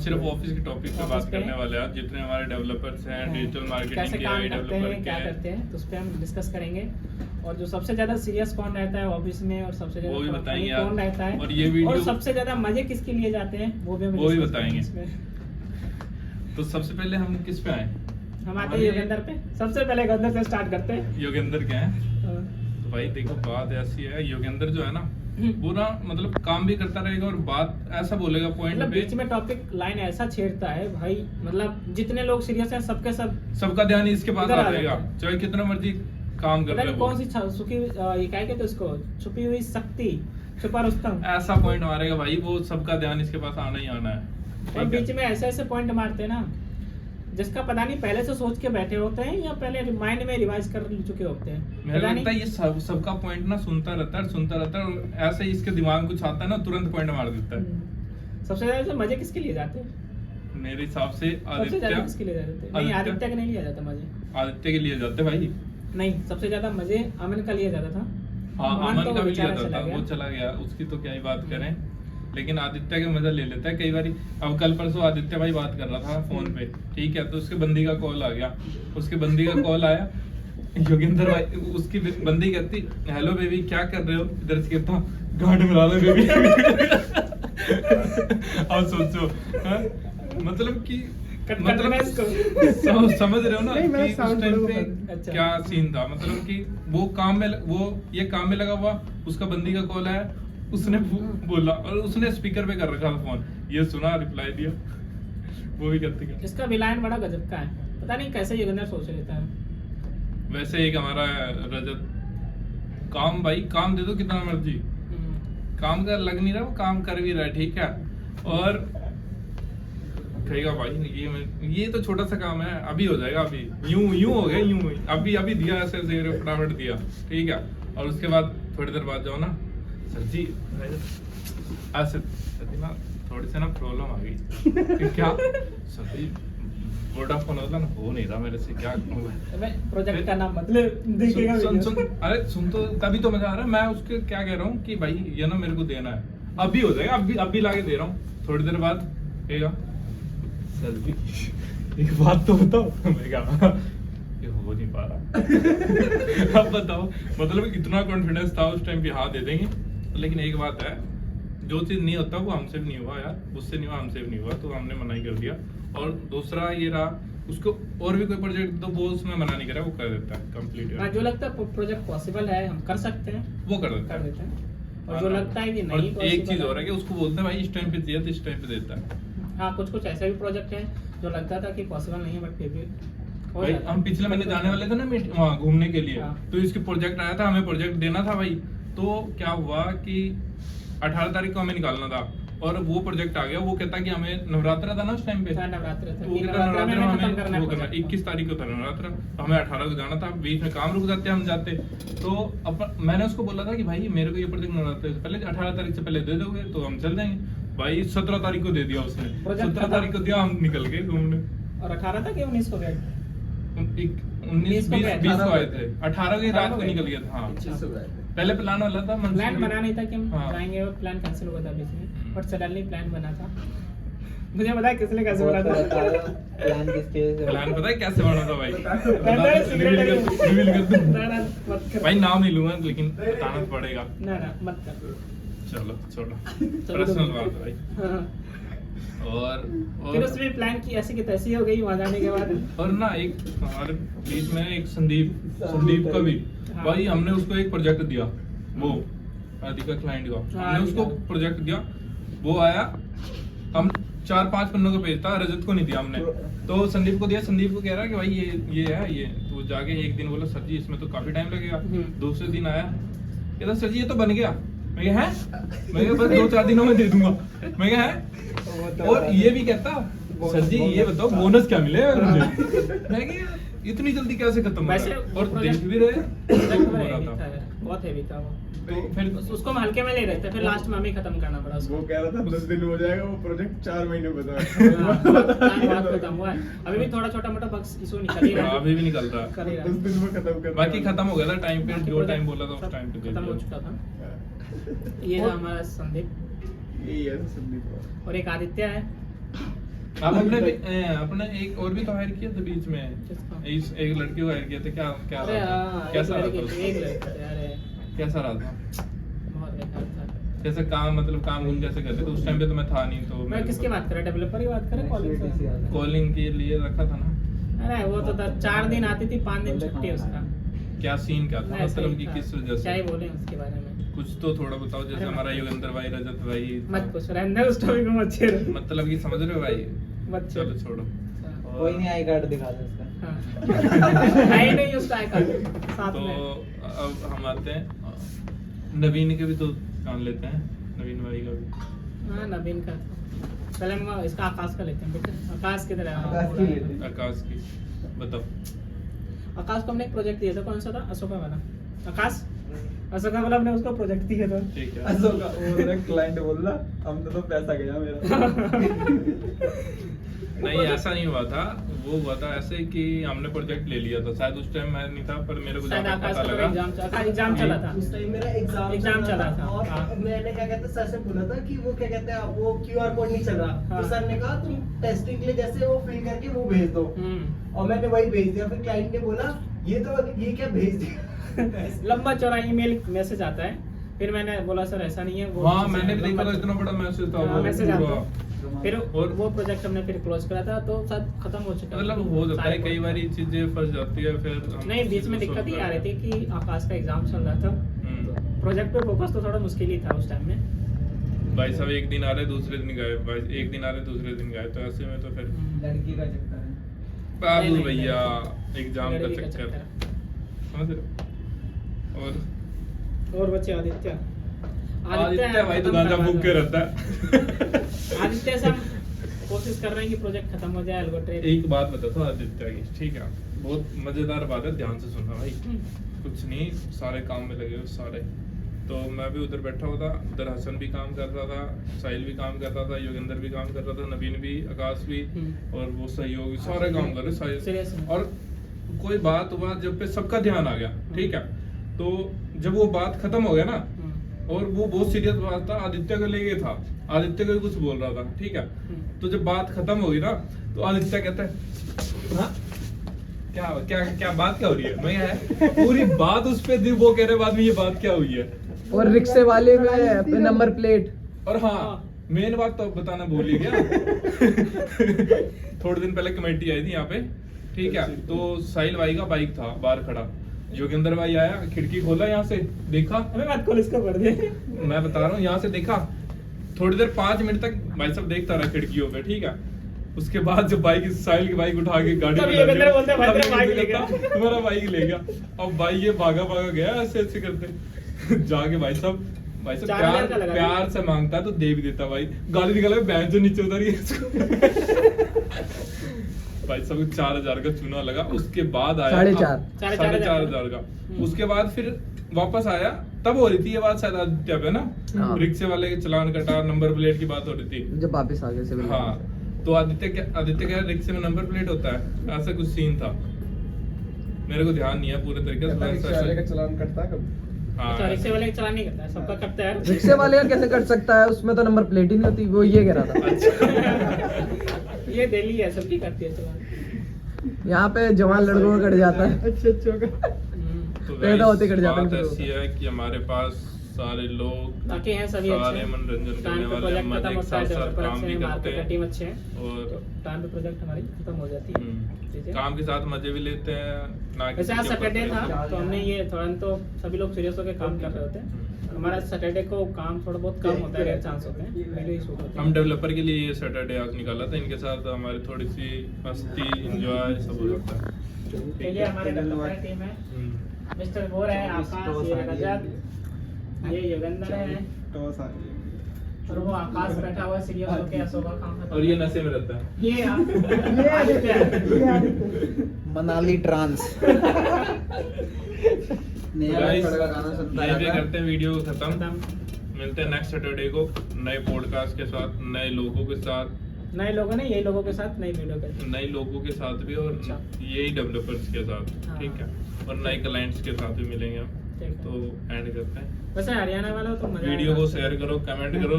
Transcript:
सिर्फ ऑफिस के टॉपिक पे बात करने वाले हैं, जितने हमारे डेवलपर्स हैं, डिजिटल मार्केटिंग कैसे के काम आई करते डेवलपर हैं, क्या करते हैं, तो उस पर हम डिस्कस करेंगे। और जो सबसे ज्यादा सीरियस कौन रहता है ऑफिस में, और सबसे वो भी ज्यादा बताएंगे funny कौन रहता है, और ये वीडियो और सबसे ज्यादा मजे किसके लिए जाते हैं वो भी हम वो भी discuss बताएंगे। करेंगे इसमें। तो सबसे पहले हम किस पे आए? हम आते हैं योगेंद्र पे। सबसे पहले योगेंद्र से स्टार्ट करते हैं। योगेंद्र क्या है? हाँ। तो भाई देखो बात ऐसी है, योगेंद्र जो है ना हम्म। वो ना मतलब काम भी करता रहेगा और बात ऐसा बोलेगा पॉइंट मतलब पे, बीच में टॉपिक लाइन ऐसा छेड़ता है भाई, मतलब जितने लोग सीरियस हैं सबके सब सबका ध्यान इसके पास इधर आ आ जाएगा, जाता है। चाहे कितना मर्जी काम कर पता रहे नहीं हो। कौन सी छुपी ये क्या कहते हैं उसको, छुपी हुई शक्ति, छुपा रुस्तम। ऐसा पॉइंट मारेगा भाई, वो सबका ध्यान इसके पास आना ही आना है। और ठीक है? बीच में ऐसे ऐसे पॉइंट मारते हैं ना जिसका पता नहीं पहले से सोच के बैठे होते हैं या पहले माइंड में रिवाइज कर चुके होते हैं। मेरे पता को लगता है नहीं। ये सबका पॉइंट ना सुनता रहता है और ऐसे ही इसके दिमाग में कुछ आता है ना तुरंत पॉइंट मार देता है। सबसे ज्यादा मजे किसके लिए जाते हैं? मेरे हिसाब से सबसे ज्यादा किसके लिए जाते हैं? नहीं, आदित्य। आदित्य के नहीं लिया जाता मजे। आदित्य के लिए जाते भाई। नहीं, सबसे ज्यादा मजे अमन का लिया जाता था। हाँ, अमन तो का भी लिया बेचारा जाता, चला वो गया। चला गया, उसकी तो क्या ही बात करें, लेकिन आदित्य का मजा ले लेता है कई बारी। अब कल परसों आदित्य भाई बात कर रहा था फोन पे, ठीक है, तो उसके बंदी का कॉल आ गया, उसके बंदी का कॉल आया, योगेंद्र भाई उसकी बंदी कहती हेलो बेबी क्या कर रहे हो, इधर से कहता गांड मिला लो बेबी। अब सोचो हाँ? मतलब कि समझ रहे हो ना नहीं, मैंने कि उस sound टाइम थोड़ा पे बहुत- अच्छा। क्या सीन था, मतलब कि वो ये काम में लगा हुआ, उसका बंदी का कॉल आया, उसने बोला और उसने स्पीकर पे कर रखा था फोन, ये सुना, रिप्लाई दिया, वो भी करते क्या। इसका विलायन बड़ा गजब का है, पता नहीं कैसे योगेंद्र सोच लेता है। वैसे एक हमारा रजत, काम भाई काम दे दो कितना मर्जी, काम का लग नहीं रहा, वो काम कर भी रहा है, ठीक है, और कहेगा भाई ये तो छोटा सा काम है, अभी हो जाएगा, अभी यूं हो गया, यूं अभी दिया ऐसे फटाफट दिया, ठीक है, और उसके बाद थोड़ी देर बाद जाओ ना सर जी ऐसे ना थोड़ी सी ना प्रॉब्लम आ गई। क्या सर जी वोडाफोन होता ना हो नहीं रहा मेरे से, क्या करूंगा, प्रोजेक्ट का नाम मतलब देखिएगा सुन अरे सुन, तो तभी तो मजा आ रहा है, मैं उसके क्या कह रहा हूँ कि भाई ये ना मेरे को देना है, अभी हो जाएगा, अभी लाके दे रहा हूँ, थोड़ी देर बाद कहेगा सर जी एक बात तो बताओ। मैं कहा ये हो नहीं पा रहा। अब बताओ, मतलब इतना कॉन्फिडेंस था उस टाइम पे, हाँ दे देंगे, लेकिन एक बात है, जो चीज नहीं होता वो हमसे भी नहीं हुआ यार, उससे नहीं हुआ, हमसे भी नहीं हुआ, तो हमने मना ही कर दिया। और दूसरा ये रहा, उसको और भी कोई प्रोजेक्ट तो वो उसमें मना नहीं करा, वो कर देता है कंप्लीट। जो लगता है प्रोजेक्ट पॉसिबल है, हम कर सकते हैं, वो कर देता है। और जो लगता है कि नहीं और एक चीज और है कि उसको बोलते हैं भाई इस टाइम पे दिया तो इस टाइम पे देता है। हाँ, कुछ ऐसे भी प्रोजेक्ट है जो लगता था कि पॉसिबल नहीं है, बट फिर भी हो भाई जाता है। हम पिछले महीने जाने वाले थे ना वहाँ घूमने के लिए, हाँ। तो इसके प्रोजेक्ट आया था, हमें प्रोजेक्ट देना था भाई, तो क्या हुआ कि 18 तारीख को हमें निकालना था, और वो प्रोजेक्ट आ गया, वो कहता कि हमें नवरात्रा था ना उस टाइम पे, हाँ, नवरात्र था, तो वो कि कहता नवरात्र में नवरात्रा हमें खत्म करना हमें है वो करना, project। 21 तारीख को था नवरात्रा, तो हमें 18 को जाना था, बीच में काम रुक जाते, हम जाते, तो मैंने उसको बोला था कि भाई मेरे को ये प्रोजेक्ट नवरात्रा से पहले 18 तारीख से पहले दे दोगे तो हम चल जाएंगे। भाई 17 तारीख को दे दिया उसने, Project 17 तारीख को दिया, हम निकल गए घूमने। और 18 था कि 19 को गए? 19 को 20 गए, को आए थे, 18 की रात को गए। निकल गया था। हाँ, 25 हो गए थे। पहले प्लान वाला था, प्लान बना नहीं था कि हम हाँ। जाएंगे, और प्लान कैंसिल हुआ था बीच में, बट सडनली प्लान बना था। मुझे पता है किसने कैसे बना था। प्लान किसके प्लान पता है कैसे बना था भाई? पता है, secret है। रिवील कर दूं? ना ना मत कर भाई नाम नहीं लूंगा, लेकिन बताना तो पड़ेगा। ना ना मत कर। चलो छोड़ो, चलो, पर्सनल बात है भाई। हाँ। और फिर उसमें प्लान की ऐसी की तैसी हो गई वहाँ जाने के बाद। और ना एक हमारे बीच में एक संदीप का भी, हाँ। भाई हमने उसको एक प्रोजेक्ट दिया, वो राधिका क्लाइंट का, हाँ, हमने उसको राधिका। प्रोजेक्ट दिया, वो आया, हम 4-5 पन्नों का पेज था, रजत को नहीं दिया हमने, तो संदीप को दिया, संदीप को कह रहा है कि भाई ये है ये, तो जाके एक दिन बोला सर जी इसमें तो काफी टाइम लगेगा, दूसरे दिन आया कहता सर जी ये तो बन गया, मैं कहा है, मैं कहा बस 2-4 दिनों में दे दूंगा, मैं कहा है, और ये भी कहता सर जी ये बताओ बोनस क्या मिलेगा मुझे, मैं कहा इतनी जल्दी कैसे खत्म हो वैसे रहा है, वो और project- देख भी रहे project हो में रहा heavy था। था, बहुत हेवी था वो। तो फिर उसको हम हल्के में ले रहे थे, फिर लास्ट में हमें खत्म करना पड़ा उसको। वो कह रहा था 10 दिन हो जाएगा, वो प्रोजेक्ट 4 महीने हाँ, बता। बहुत खत्म हुआ है। अभी भी थोड़ा छोटा मोटा बग्स इशू निकल ही रहा है। अभी भी निकल रहा है। कर ही रहा 10 है। दिन में खत्म कर। बाकी खत्म हो गया था टाइम पे, बाकी जो project टाइम बोला था उस सब टाइम पे दे खत्म हो दिया। चुका था। ये था हमारा संदीप, यही है संदीप। और एक आदित्य है। आप अपने एक और भी तो हायर किया था बीच में, किसका? एक लड़की को हायर किया था, क्या अरे रहा था? हाँ, कैसा एक रहा था लड़की थी, एक लड़का था, अरे कैसा रहा था? बहुत बेकार था। कैसे काम, मतलब काम उन कैसे करते थे? उस टाइम पे तो मैं था नहीं, तो मैं किसकी बात कर रहा, डेवलपर की बात कर रहा, कॉलिंग कॉलिंग के लिए रखा था ना। अरे वो तो 4 दिन आती थी, 5 दिन छुट्टी उसका। क्या सीन क्या था, ऐसा ही मतलब कि था। किस वजह क्या ही से? बोले उसके बारे में, कुछ तो थोड़ा बताओ, जैसे अरे हमारा योगेंद्र भाई, रजत भाई, मत पूछ, रहने दो उस टॉपिक में, मत छेड़ो, मतलब कि समझ रहे हो भाई? मत चलो छेड़ो। छोड़ो। कोई नहीं, आई कार्ड दिखा दे उसका। हाँ। है ही नहीं उसका आइकन साथ तो में। अब हम आते हैं नवीन के भी तो कान लेते हैं, नवीन भाई का भी। हाँ नवीन का था। पहले हम इसका आकाश का लेते हैं, ठीक है? आकाश किधर है? आकाश की लेते हैं। आकाश की बताओ। आकाश को हमने एक प्रोजेक्ट दिया था, कौन सा था? अशोका वाला। आकाश अशोका वाला हमने उसको प्रोजेक्ट दिया था। ठीक है। अशोक का वो मेरा क्लाइंट बोल रहा, हम तो पैसा गया मेरा। नहीं ऐसा नहीं हुआ था, वो हुआ था ऐसे कि हमने प्रोजेक्ट ले लिया था, शायद उस टाइम मैं नहीं था, पर मेरे को शायद जाकर आकाश पता का लगा। एग्जाम चला था। उस टाइम मेरा एग्जाम चला था। और हाँ। मैंने क्या कहते हैं सर से बोला था कि वो क्या कहते हैं वो QR कोड नहीं चल रहा, हाँ। तो सर ने कहा तुम टेस्टिंग के लिए जैसे वो फिल करके वो भेज दो, और मैंने वही भेज दिया। फिर क्लाइंट ने बोला ये क्या भेज दिया। लंबा चौड़ा ईमेल मैसेज आता है, फिर मैंने बोला सर ऐसा नहीं है वो। हाँ मैंने भी देखा था, इतना बड़ा मैसेज था वो मैसेज पूरा। आता फिर और वो प्रोजेक्ट हमने फिर क्लोज करा था, तो सब खत्म हो चुका मतलब हो जाता है कई बार ये चीजें फंस जाती है, फिर हम नहीं, बीच में चीज़ों को दिक्कत ये solve आ रही थी कि आकाश का एग्जाम चल रहा था, हम्म। प्रोजेक्ट पे फोकस तो थोड़ा मुश्किल ही था उस टाइम में। भाई साहब एक दिन आ रहे दूसरे दिन गए, भाई एक दिन आ रहे दूसरे दिन गए, तो ऐसे में तो फिर लड़की का चक्कर है। बाबू नहीं, भैया एग्जाम का लड़की का चक्कर, चक्कर। समझ रहे हो? और बच्चे आदित्य आदित्य भाई तो खत्म गांजा करवा फूक के दो। रहता है। आदित्य से हम कोशिश कर रहे हैं कि प्रोजेक्ट खत्म हो जाए, एल्गोट्रेड। एक बात बताता हूँ आदित्य की, ठीक है? बहुत मजेदार बात है, ध्यान से सुनना भाई। कुछ नहीं, सारे काम में लगे हुए सारे। तो मैं भी उधर बैठा हुआ था, उधर हसन भी काम कर रहा था, साहिल भी काम कर रहा था, योगेंद्र भी काम कर रहा था, नवीन भी, आकाश भी, और वो सहयोगी सारे काम कर रहे Serious साहिल। में। और कोई बात जब पे सबका ध्यान आ गया, ठीक है? तो जब वो बात खत्म हो गया ना, और वो बहुत सीरियस बात था, आदित्य को लेके था, आदित्य को भी कुछ बोल रहा था, ठीक है? तो जब बात खत्म हो गई ना, तो आदित्य कहता है हाँ? क्या क्या क्या बात क्या हो रही है? मैं है पूरी बात उस पे दी, वो कह रहे बाद में ये बात क्या हुई है? और रिक्शे वाले में नंबर प्लेट। और हाँ मेन बात तो बताना भूल ही गया। थोड़े दिन पहले कमेटी आई थी यहाँ पे, ठीक है? तो साहिल भाई का बाइक था बाहर खड़ा, योगेंद्र भाई आया, खिड़की खोला, यहाँ से देखा, हमें बात कॉल इसका पढ़ दे। मैं बता रहा हूँ, यहाँ से देखा, थोड़ी देर 5 मिनट तक भाई सब देखता रहा खिड़कियों पे, ठीक है? उसके बाद जब बाइक साहिल की बाइक उठा के गाड़ी तब में योगेंद्र बोलते हैं, भाई तेरा बाइक ले गया। तुम्हारा बाइक ले गया। अब भाई ये भागा गया ऐसे ऐसे करते जाके भाई साहब 4,000 का लगा प्यार से मांगता है तो दे भी देता भाई, गाली निकाला बैंक से नीचे उतारी इसको। भाई साहब 4,000 का चूना लगा, उसके बाद आया 4,500 4,500 का। उसके बाद फिर वापस आया, तब हो रही थी ये बात शायद आदित्य पे ना, हाँ। रिक्शे वाले के चलान कटा, नंबर प्लेट की बात हो रही थी। जब वापस आ गए सिविल। हाँ तो आदित्य क्या रिक्शे में नंबर प्लेट होता है, ऐसा कुछ सीन था, मेरे को ध्यान नहीं है पूरे तरीके से। चलान कटता कब? हाँ रिक्शे वाले चलान नहीं करता है, सबका करता है। रिक्शे वाले का कैसे कट सकता है, उसमें तो नंबर प्लेट ही नहीं होती, वो ये कह रहा था। ये दिल्ली है, सबकी करती है चलान। यहाँ पे जवान लड़कों का कट जाता है। तो पैदा होते कट जाते हैं बात फिर वो। ऐसी है कि हमारे पास सारे लोग बाकी हैं सभी सारे अच्छे, मनोरंजन करने टाइम पे वाले, प्रोजेक्ट खत्म मजे होता है, साथ साथ डेवलपर काम अच्छे भी हैं, करते मार्केट हैं टीम अच्छे हैं, और तो टाइम पे प्रोजेक्ट हमारी खत्म हो जाती है। ठीक है? काम के साथ मजे भी लेते हैं ना। वैसे आज किसी के ऊपर सैटरडे था, प्रेशर। तो हमने ये थोड़ा तो सभी लोग सीरियस होकर काम कर रहे होते हैं। हमारा सैटरडे को काम थोड़ा बहुत कम होता है, रेयर चांस होते हैं, वीडियो ही शूट होते हम हैं। डेवलपर के लिए ये सैटरडे आज निकाला था, इनके साथ हमारी थोड़ी सी मस्ती एंजॉय सब हो जाता है। चलिए हमारे डेवलपर टीम है, हम्म। मिस्टर बोर है, आकाश, ये रजत, ये योगेंद्र है, और वो आकाश बैठा हुआ है सीरियस होकर अशोका काम खत्म। और ये नशे में रहता है। ये आदित्य है। मनाली ट्रांस। Guys, यहीं पे करते हैं वीडियो को खत्म। खत्म। मिलते हैं नेक्स्ट सैटरडे को नए पॉडकास्ट के साथ, नए लोगों के साथ, नए लोगों ने यही लोगों के साथ नई वीडियो कर नए लोगों के साथ भी, और अच्छा। यही डेवलपर्स के साथ, हाँ। ठीक है? और नए क्लाइंट्स के साथ भी मिलेंगे हम। ठीक है। तो एंड करते हैं। वैसे हरियाणा वाला तो मजा वीडियो आएगा। को शेयर करो, कमेंट करो।